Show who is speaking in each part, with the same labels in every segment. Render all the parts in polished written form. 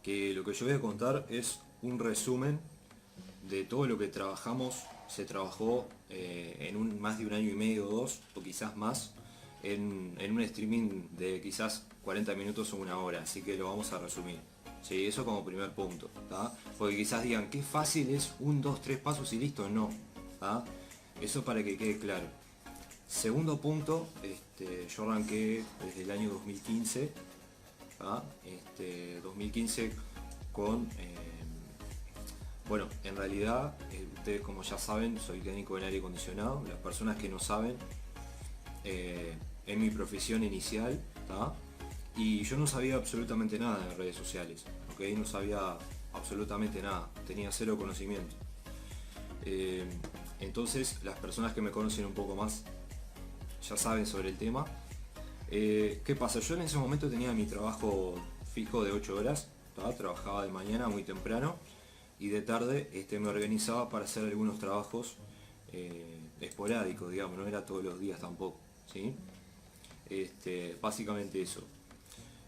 Speaker 1: que lo que yo voy a contar es un resumen de todo lo que trabajamos, se trabajó en más de un año y medio o dos, o quizás más, en un streaming de quizás 40 minutos o una hora, así que lo vamos a resumir. Sí, eso como primer punto, ¿tá? Porque quizás digan, qué fácil es un, dos, tres pasos y listo, no, ¿tá? Eso para que quede claro. Segundo punto, yo arranqué desde el año 2015, ¿tá? 2015 con, bueno, en realidad, ustedes como ya saben, soy técnico en aire acondicionado. Las personas que no saben, en mi profesión inicial, ¿tá? Y yo no sabía absolutamente nada de redes sociales, ¿ok? No sabía absolutamente nada, tenía cero conocimiento. Eh, entonces, las personas que me conocen un poco más ya saben sobre el tema. ¿Qué pasa? Yo en ese momento tenía mi trabajo fijo de 8 horas, ¿tá? Trabajaba de mañana muy temprano y de tarde me organizaba para hacer algunos trabajos esporádicos, digamos, no era todos los días tampoco, ¿sí? Básicamente eso.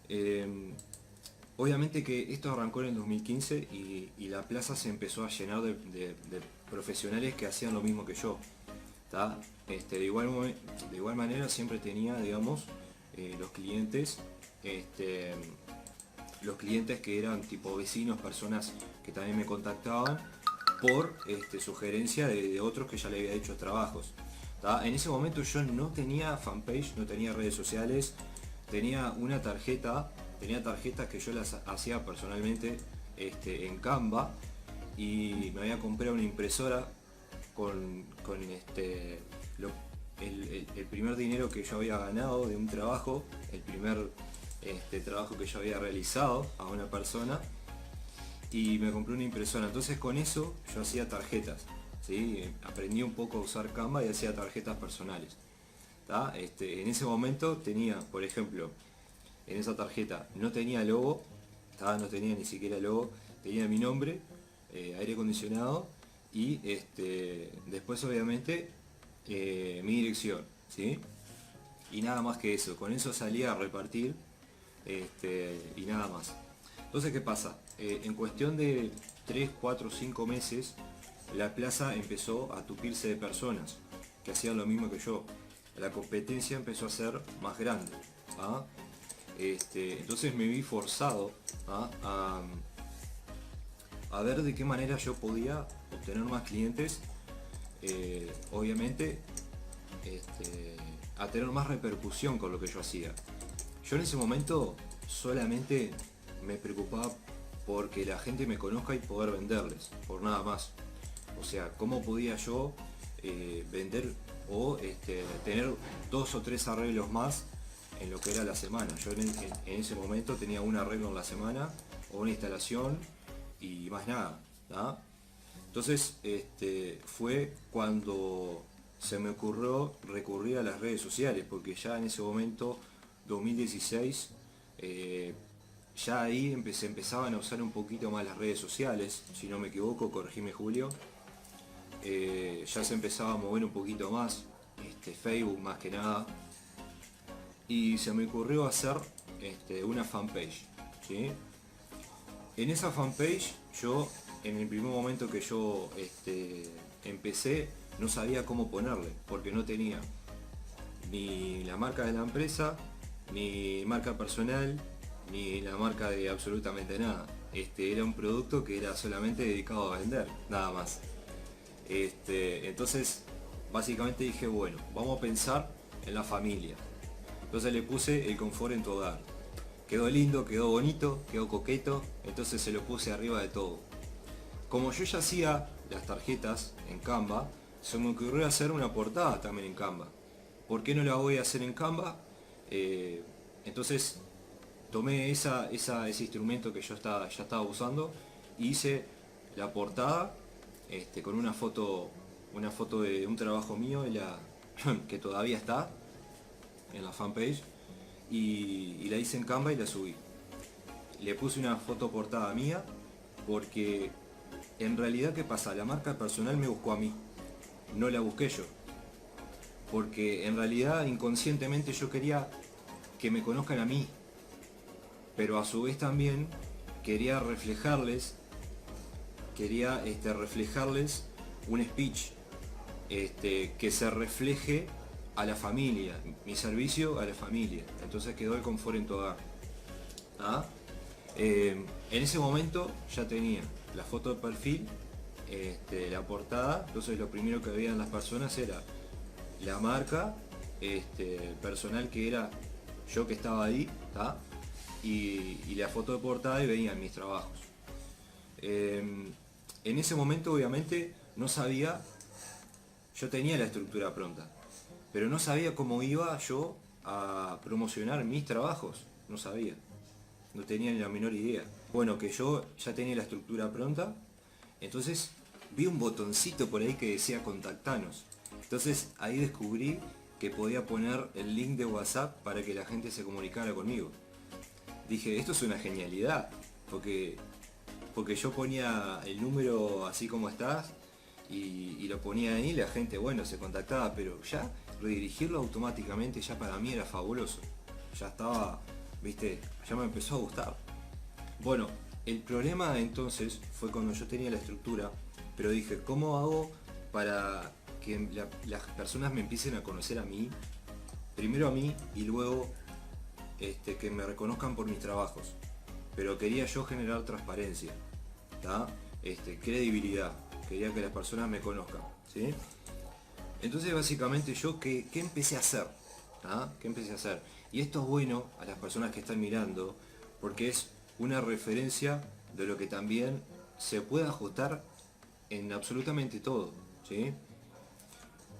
Speaker 1: Eh, Obviamente que esto arrancó en el 2015 y la plaza se empezó a llenar de profesionales que hacían lo mismo que yo, ¿tá? De igual manera siempre tenía, digamos, los clientes, este, los clientes que eran tipo vecinos, personas que también me contactaban por sugerencia de otros que ya le había hecho trabajos, ¿tá? En ese momento yo no tenía fanpage, no tenía redes sociales, tenía una tarjeta, tenía tarjetas que yo las hacía personalmente en Canva, y me había comprado una impresora con el primer dinero que yo había ganado de un trabajo, el primer trabajo que yo había realizado a una persona, y me compré una impresora. Entonces con eso yo hacía tarjetas, ¿sí? Aprendí un poco a usar Canva y hacía tarjetas personales, ¿tá? En ese momento tenía, por ejemplo, en esa tarjeta no tenía logo, ¿tá? No tenía ni siquiera logo, tenía mi nombre, aire acondicionado, y después obviamente mi dirección, ¿sí? Y nada más que eso, con eso salía a repartir, y nada más. Entonces, ¿qué pasa? En cuestión de 3 4 5 meses, la plaza empezó a tupirse de personas que hacían lo mismo que yo. La competencia empezó a ser más grande, ¿ah? Entonces me vi forzado, ¿ah? A ver de qué manera yo podía obtener más clientes, obviamente, a tener más repercusión con lo que yo hacía. Yo en ese momento solamente me preocupaba porque la gente me conozca y poder venderles, por nada más. O sea, cómo podía yo vender o tener 2 o 3 arreglos más en lo que era la semana. Yo en ese momento tenía un arreglo en la semana o una instalación y más nada, ¿tá? Entonces fue cuando se me ocurrió recurrir a las redes sociales, porque ya en ese momento, 2016, ya ahí empezaban a usar un poquito más las redes sociales, si no me equivoco, corregime Julio. Ya se empezaba a mover un poquito más, Facebook más que nada, y se me ocurrió hacer una fanpage, ¿sí? En esa fanpage yo, en el primer momento que yo empecé, no sabía cómo ponerle, porque no tenía ni la marca de la empresa, ni marca personal, ni la marca de absolutamente nada. Era un producto que era solamente dedicado a vender, nada más. Entonces, básicamente dije, bueno, vamos a pensar en la familia. Entonces le puse el confort en tu hogar. Quedó lindo, quedó bonito, quedó coqueto, entonces se lo puse arriba de todo. Como yo ya hacía las tarjetas en Canva, se me ocurrió hacer una portada también en Canva. ¿Por qué no la voy a hacer en Canva? Entonces tomé ese instrumento que yo ya estaba usando y hice la portada con una foto de un trabajo mío que todavía está en la fanpage, y la hice en Canva y la subí. Le puse una foto portada mía porque en realidad, ¿qué pasa? La marca personal me buscó a mí, no la busqué yo. Porque en realidad inconscientemente yo quería que me conozcan a mí, pero a su vez también quería reflejarles, reflejarles un speech que se refleje a la familia, mi servicio a la familia. Entonces quedó el confort en tu hogar. ¿Ah? En ese momento ya tenía la foto de perfil, la portada, entonces lo primero que veían las personas era la marca personal, que era yo que estaba ahí, ¿tá? Y la foto de portada, y veían mis trabajos. En ese momento obviamente no sabía, yo tenía la estructura pronta, pero no sabía cómo iba yo a promocionar mis trabajos, no sabía, no tenía ni la menor idea. Bueno, que yo ya tenía la estructura pronta, entonces vi un botoncito por ahí que decía contactanos. Entonces ahí descubrí que podía poner el link de WhatsApp para que la gente se comunicara conmigo. Dije, esto es una genialidad, porque yo ponía el número así como estás y lo ponía ahí, la gente, bueno, se contactaba, pero ya redirigirlo automáticamente ya para mí era fabuloso. Ya estaba, viste, ya me empezó a gustar. Bueno, el problema entonces fue cuando yo tenía la estructura, pero dije, ¿cómo hago para que las personas me empiecen a conocer a mí? Primero a mí y luego que me reconozcan por mis trabajos. Pero quería yo generar transparencia, ¿tá? Credibilidad. Quería que las personas me conozcan, ¿sí? Entonces básicamente yo, ¿qué empecé a hacer? ¿Ah? ¿Qué empecé a hacer? Y esto es bueno a las personas que están mirando, porque es una referencia de lo que también se puede ajustar en absolutamente todo, ¿sí?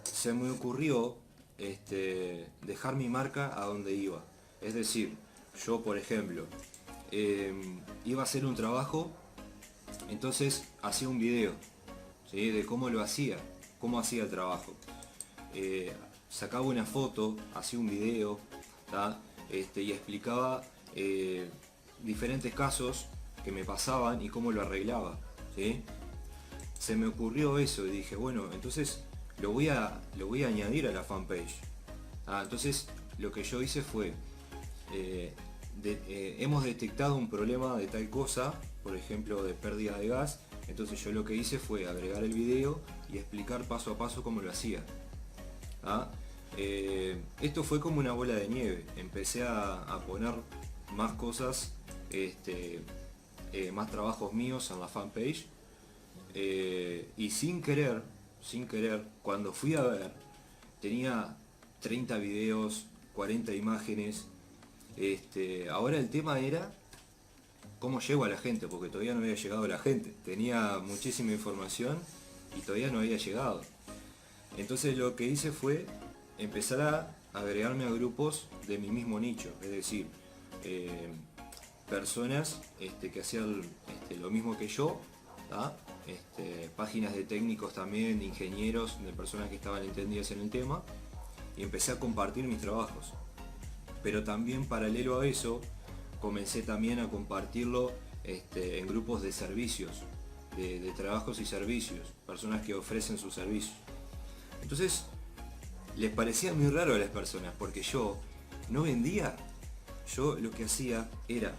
Speaker 1: Se me ocurrió dejar mi marca a donde iba. Es decir, yo por ejemplo, iba a hacer un trabajo, entonces hacía un video, ¿sí? De cómo lo hacía, cómo hacía el trabajo. Sacaba una foto, hacía un video, ¿tá? Y explicaba diferentes casos que me pasaban y cómo lo arreglaba, ¿sí? Se me ocurrió eso y dije, bueno, entonces lo voy a añadir a la fanpage. Entonces lo que yo hice fue, hemos detectado un problema de tal cosa, por ejemplo de pérdida de gas, entonces yo lo que hice fue agregar el video y explicar paso a paso cómo lo hacía. Esto fue como una bola de nieve, empecé a poner más cosas, más trabajos míos en la fanpage, y sin querer, cuando fui a ver, tenía 30 videos, 40 imágenes. Ahora el tema era cómo llego a la gente, porque todavía no había llegado a la gente. Tenía muchísima información y todavía no había llegado. Entonces lo que hice fue empezar a agregarme a grupos de mi mismo nicho, es decir, personas que hacían lo mismo que yo, ¿tá? Páginas de técnicos también, de ingenieros, de personas que estaban entendidas en el tema, y empecé a compartir mis trabajos. Pero también paralelo a eso, comencé también a compartirlo en grupos de servicios, de trabajos y servicios, personas que ofrecen sus servicios. Entonces, les parecía muy raro a las personas, porque yo no vendía. Yo lo que hacía era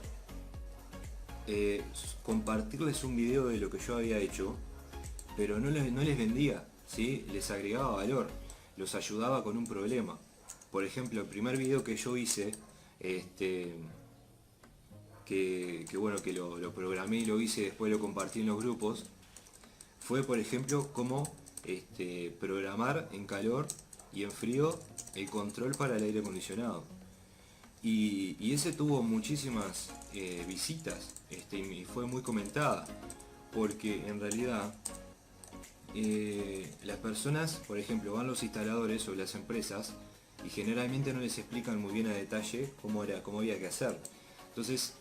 Speaker 1: compartirles un video de lo que yo había hecho, pero no les vendía, ¿sí? Les agregaba valor, los ayudaba con un problema. Por ejemplo, el primer video que yo hice, bueno, que lo programé y lo hice, después lo compartí en los grupos, fue por ejemplo cómo programar en calor y en frío el control para el aire acondicionado. Y ese tuvo muchísimas visitas, y fue muy comentada, porque en realidad las personas, por ejemplo, van los instaladores o las empresas y generalmente no les explican muy bien a detalle cómo había que hacer. Entonces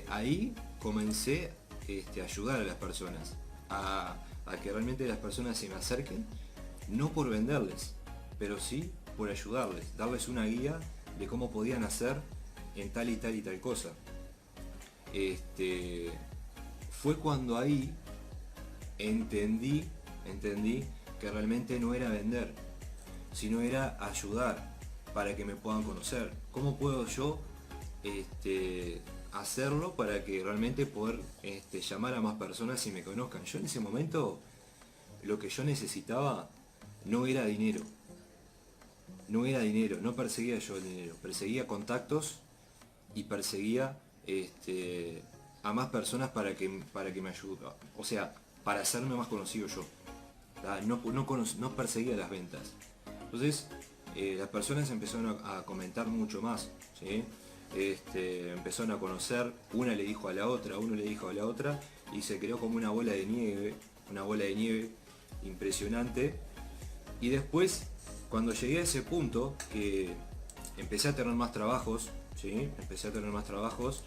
Speaker 1: ahí comencé a ayudar a las personas, a que realmente las personas se me acerquen, no por venderles, pero sí por ayudarles, darles una guía de cómo podían hacer en tal y tal y tal cosa. Fue cuando ahí entendí que realmente no era vender, sino era ayudar para que me puedan conocer. ¿Cómo puedo yo hacerlo para que realmente poder llamar a más personas y me conozcan. Yo en ese momento lo que yo necesitaba no era dinero, no perseguía yo el dinero, perseguía contactos y perseguía a más personas para que me ayuden, o sea, para hacerme más conocido yo. No perseguía las ventas. Entonces, las personas empezaron a comentar mucho más, ¿sí? Empezaron a conocer, una le dijo a la otra, uno le dijo a la otra, y se creó como una bola de nieve impresionante. Y después, cuando llegué a ese punto, que empecé a tener más trabajos, ¿sí? Empecé a tener más trabajos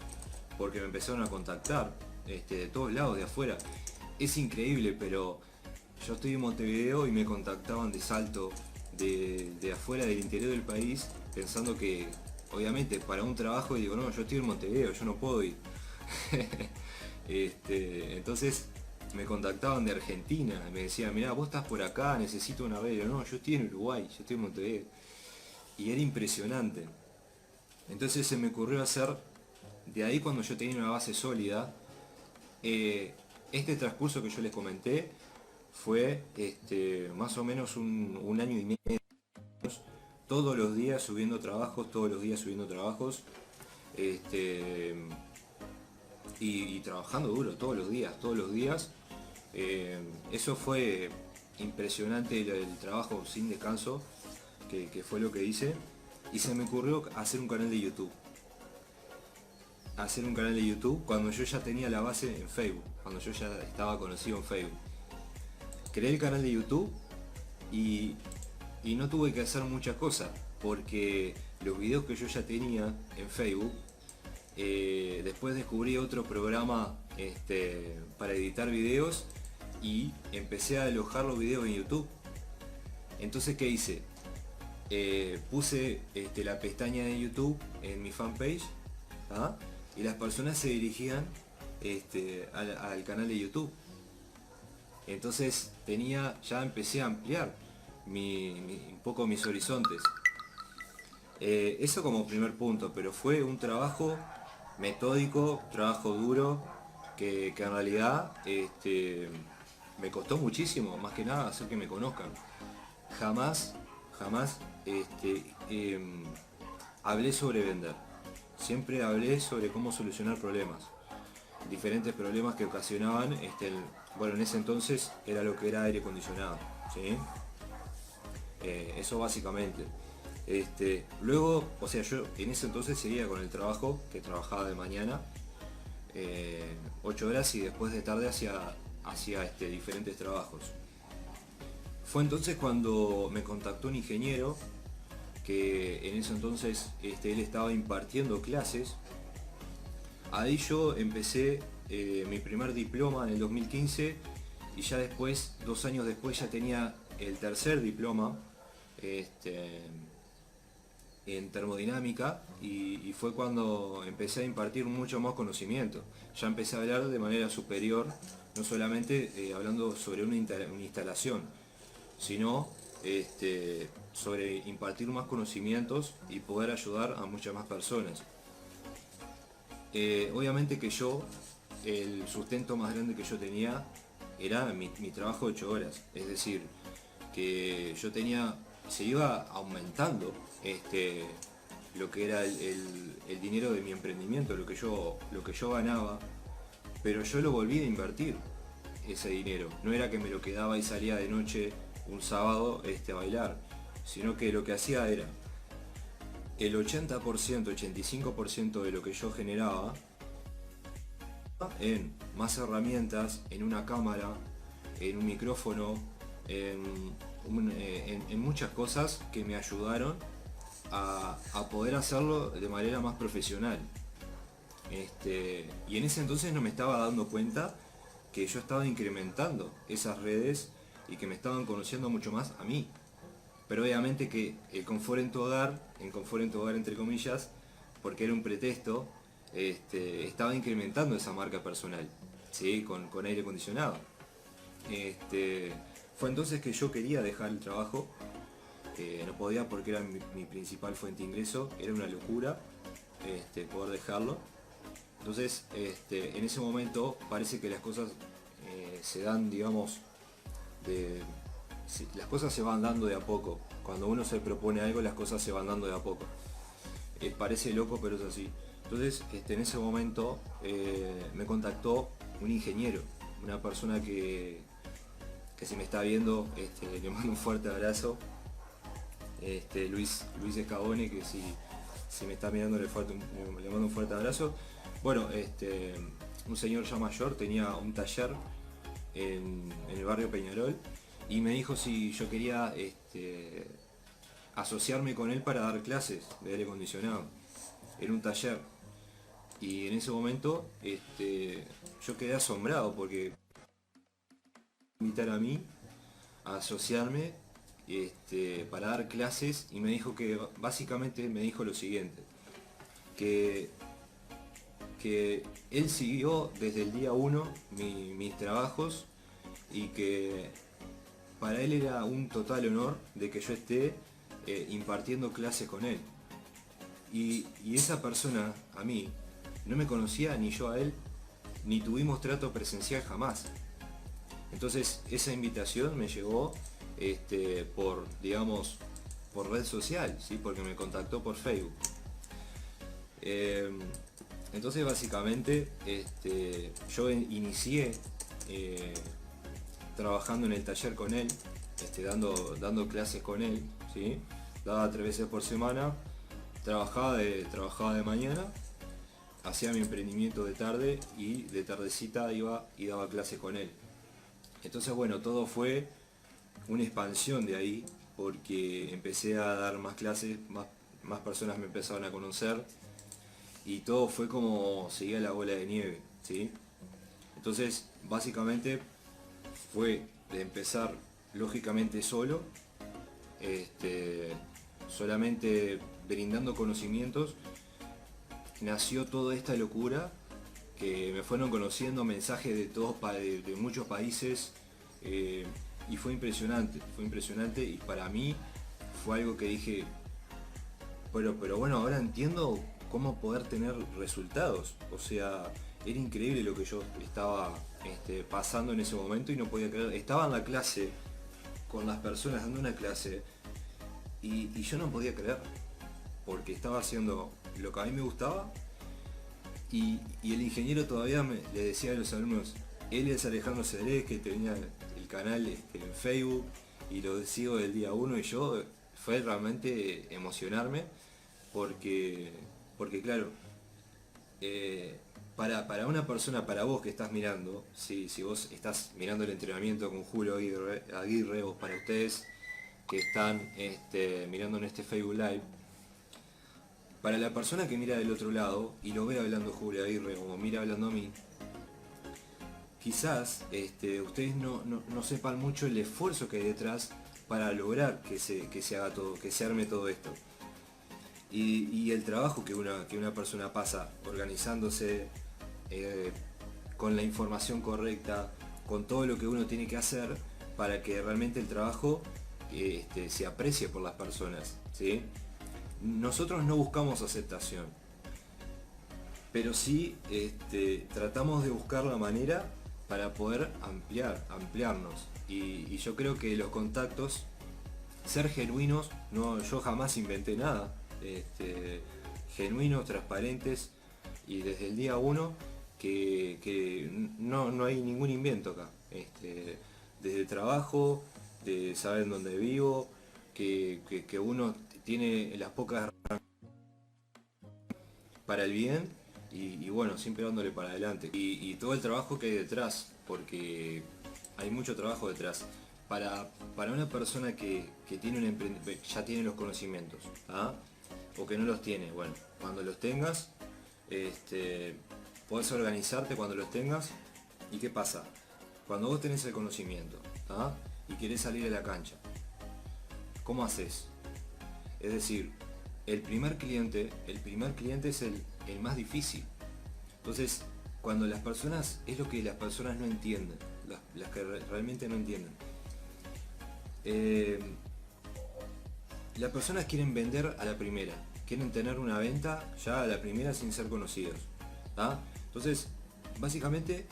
Speaker 1: porque me empezaron a contactar de todos lados, de afuera. Es increíble, pero yo estoy en Montevideo y me contactaban de Salto, de afuera del interior del país, pensando que, obviamente, para un trabajo, y digo, no, yo estoy en Montevideo, yo no puedo ir. Entonces me contactaban de Argentina, me decían, mirá, vos estás por acá, necesito una radio. No, yo estoy en Uruguay, yo estoy en Montevideo. Y era impresionante. Entonces se me ocurrió hacer, de ahí cuando yo tenía una base sólida, este transcurso que yo les comenté fue más o menos un año y medio, todos los días subiendo trabajos, este, y trabajando duro, todos los días. Eso fue impresionante, el trabajo sin descanso, que fue lo que hice. Y se me ocurrió hacer un canal de YouTube. Cuando yo ya tenía la base en Facebook, cuando yo ya estaba conocido en Facebook. Creé el canal de YouTube y no tuve que hacer muchas cosas, porque los videos que yo ya tenía en Facebook, después descubrí otro programa para editar videos y empecé a alojar los videos en YouTube. Entonces, ¿qué hice? Puse la pestaña de YouTube en mi fanpage, ¿ah? Y las personas se dirigían al canal de YouTube. Entonces ya empecé a ampliar un poco mis horizontes. Eso como primer punto, pero fue un trabajo metódico, trabajo duro, que en realidad me costó muchísimo, más que nada hacer que me conozcan. Jamás hablé sobre vender. Siempre hablé sobre cómo solucionar problemas. Diferentes problemas que ocasionaban, bueno, en ese entonces era lo que era aire acondicionado, ¿sí? Eso básicamente. Luego, o sea, yo en ese entonces seguía con el trabajo, que trabajaba de mañana, 8 horas, y después de tarde hacía diferentes trabajos. Fue entonces cuando me contactó un ingeniero, que en ese entonces él estaba impartiendo clases. Ahí yo empecé mi primer diploma en el 2015, y ya después, 2 años después, ya tenía el tercer diploma en termodinámica, y fue cuando empecé a impartir mucho más conocimiento. Ya empecé a hablar de manera superior, no solamente hablando sobre una instalación, sino sobre impartir más conocimientos y poder ayudar a muchas más personas. Obviamente que el sustento más grande que yo tenía era mi trabajo de 8 horas, es decir, que se iba aumentando lo que era el dinero de mi emprendimiento, lo que yo ganaba, pero yo lo volví a invertir, ese dinero. No era que me lo quedaba y salía de noche un sábado a bailar, sino que lo que hacía era el 80%, 85% de lo que yo generaba en más herramientas, en una cámara, en un micrófono, en muchas cosas que me ayudaron a poder hacerlo de manera más profesional. Y en ese entonces no me estaba dando cuenta que yo estaba incrementando esas redes y que me estaban conociendo mucho más a mí. Pero obviamente que el confort en tu hogar entre comillas, porque era un pretexto, estaba incrementando esa marca personal, ¿sí? con aire acondicionado. Fue entonces que yo quería dejar el trabajo, no podía porque era mi principal fuente de ingreso, era una locura poder dejarlo. Entonces, en ese momento parece que las cosas se dan, digamos, las cosas se van dando de a poco. Cuando uno se propone algo, las cosas se van dando de a poco. Parece loco, pero es así. Entonces, en ese momento me contactó un ingeniero, una persona que si me está viendo, le mando un fuerte abrazo. Luis Escabone, que si me está mirando le mando un fuerte abrazo. Bueno, un señor ya mayor tenía un taller en el barrio Peñarol y me dijo si yo quería asociarme con él para dar clases de aire acondicionado en un taller. Y en ese momento yo quedé asombrado porque invitar a mí a asociarme para dar clases, y me dijo que básicamente me dijo lo siguiente, que, que él siguió desde el día uno mis trabajos y que para él era un total honor de que yo esté impartiendo clases con él. Y esa persona, a mí, no me conocía ni yo a él, ni tuvimos trato presencial jamás. Entonces esa invitación me llegó digamos, por red social, ¿sí? Porque me contactó por Facebook. Entonces básicamente yo inicié trabajando en el taller con él, dando clases con él, ¿sí? Daba 3 veces por semana, trabajaba de mañana, hacía mi emprendimiento de tarde y de tardecita iba y daba clases con él. Entonces bueno, todo fue una expansión de ahí, porque empecé a dar más clases, más personas me empezaron a conocer y todo fue como seguía la bola de nieve, ¿sí? Entonces básicamente fue de empezar lógicamente solo, solamente brindando conocimientos, nació toda esta locura que me fueron conociendo mensajes de muchos países, y fue impresionante y para mí fue algo que dije, pero bueno, ahora entiendo cómo poder tener resultados. O sea, era increíble lo que yo estaba pasando en ese momento y no podía creer. Estaba en la clase con las personas dando una clase y yo no podía creer, porque estaba haciendo lo que a mí me gustaba y el ingeniero todavía le decía a los alumnos, él es Alejandro Cedrés, que tenía el canal en Facebook y lo sigo del día uno, y yo fue realmente emocionarme porque claro, para una persona, para vos que estás mirando, si vos estás mirando el entrenamiento con Julio Aguirre, o para ustedes que están mirando en este Facebook Live, para la persona que mira del otro lado y lo ve hablando Julio Aguirre o mira hablando a mí, quizás ustedes no sepan mucho el esfuerzo que hay detrás para lograr que se haga todo, que se arme todo esto. Y el trabajo que una persona pasa organizándose, con la información correcta, con todo lo que uno tiene que hacer para que realmente el trabajo se aprecie por las personas, ¿sí? Nosotros no buscamos aceptación, pero sí tratamos de buscar la manera para poder ampliarnos. Y yo creo que los contactos, ser genuinos, yo jamás inventé nada, genuinos, transparentes, y desde el día uno que no hay ningún invento acá. Desde el trabajo, de saber dónde vivo, que uno tiene las pocas para el bien y bueno, siempre dándole para adelante. Y todo el trabajo que hay detrás, porque hay mucho trabajo detrás. Para una persona que tiene ya tiene los conocimientos, ¿ah? O que no los tiene, bueno, cuando los tengas, podés organizarte cuando los tengas. ¿Y qué pasa? Cuando vos tenés el conocimiento, ¿ah? Y querés salir a la cancha, ¿cómo haces? Es decir, el primer cliente es el más difícil. Entonces, cuando las personas, es lo que las personas no entienden, las que realmente no entienden. Las personas quieren vender a la primera, quieren tener una venta ya a la primera sin ser conocidos, ¿tá? Entonces, básicamente,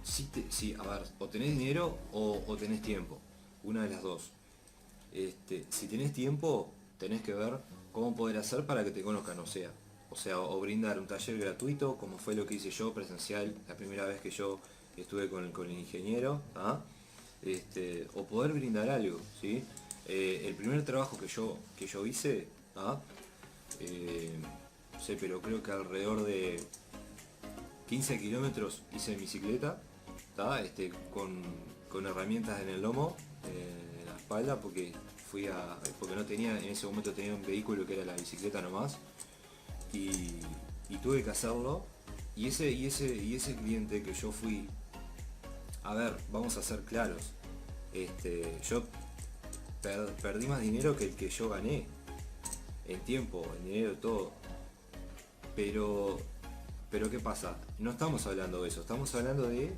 Speaker 1: si, a ver, o tenés dinero o tenés tiempo, una de las dos. Si tenés tiempo, tenés que ver cómo poder hacer para que te conozcan, o sea, o brindar un taller gratuito, como fue lo que hice yo presencial la primera vez que yo estuve con el ingeniero, ¿ah? O poder brindar algo, ¿sí? El primer trabajo que yo hice, ¿ah? Eh, no sé, pero creo que alrededor de 15 kilómetros hice en bicicleta, ¿tá? Con herramientas en el lomo, en la espalda, porque no tenía, en ese momento tenía un vehículo que era la bicicleta nomás, y, y tuve que hacerlo, y ese cliente que yo fui, a ver, vamos a ser claros, yo perdí más dinero que el que yo gané, en tiempo, en dinero, todo. Pero, pero ¿qué pasa? No estamos hablando de eso, estamos hablando de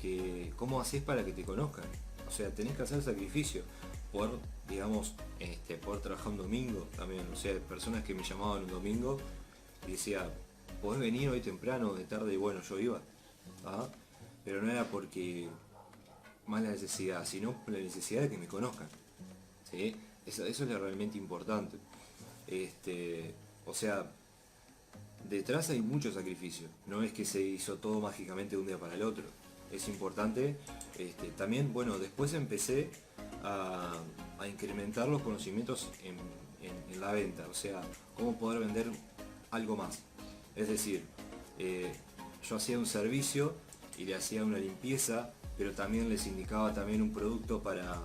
Speaker 1: que cómo haces para que te conozcan. O sea, tenés que hacer sacrificio por, digamos, por trabajar un domingo también. O sea, personas que me llamaban un domingo y decía, ¿podés venir hoy temprano, de tarde? Y bueno, yo iba. ¿Ah? Pero no era porque más la necesidad, sino por la necesidad de que me conozcan. ¿Sí? Eso es lo realmente importante. O sea, detrás hay mucho sacrificio, no es que se hizo todo mágicamente de un día para el otro. Es importante, también, bueno, después empecé a, a incrementar los conocimientos en la venta, o sea, cómo poder vender algo más. Es decir, yo hacía un servicio y le hacía una limpieza, pero también les indicaba también un producto para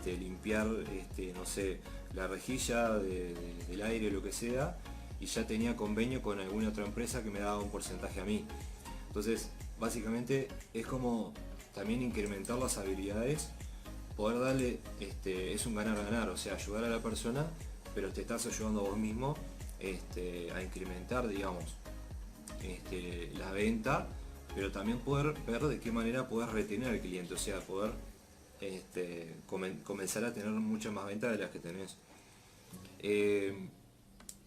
Speaker 1: limpiar, no sé, la rejilla del aire o lo que sea, y ya tenía convenio con alguna otra empresa que me daba un porcentaje a mí. Entonces, básicamente es como también incrementar las habilidades, poder darle, es un ganar-ganar, o sea, ayudar a la persona, pero te estás ayudando a vos mismo, a incrementar, digamos, la venta, pero también poder ver de qué manera poder retener al cliente, o sea, poder comenzar a tener muchas más ventas de las que tenés. Eh,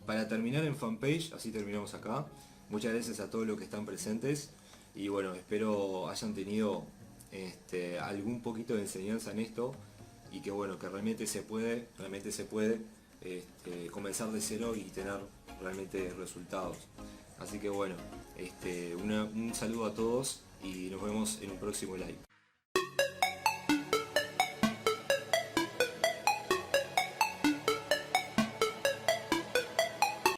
Speaker 1: para terminar en fanpage, así terminamos acá. Muchas gracias a todos los que están presentes y bueno, espero hayan tenido algún poquito de enseñanza en esto y que bueno, que realmente se puede comenzar de cero y tener realmente resultados. Así que bueno, un saludo a todos y nos vemos en un próximo live.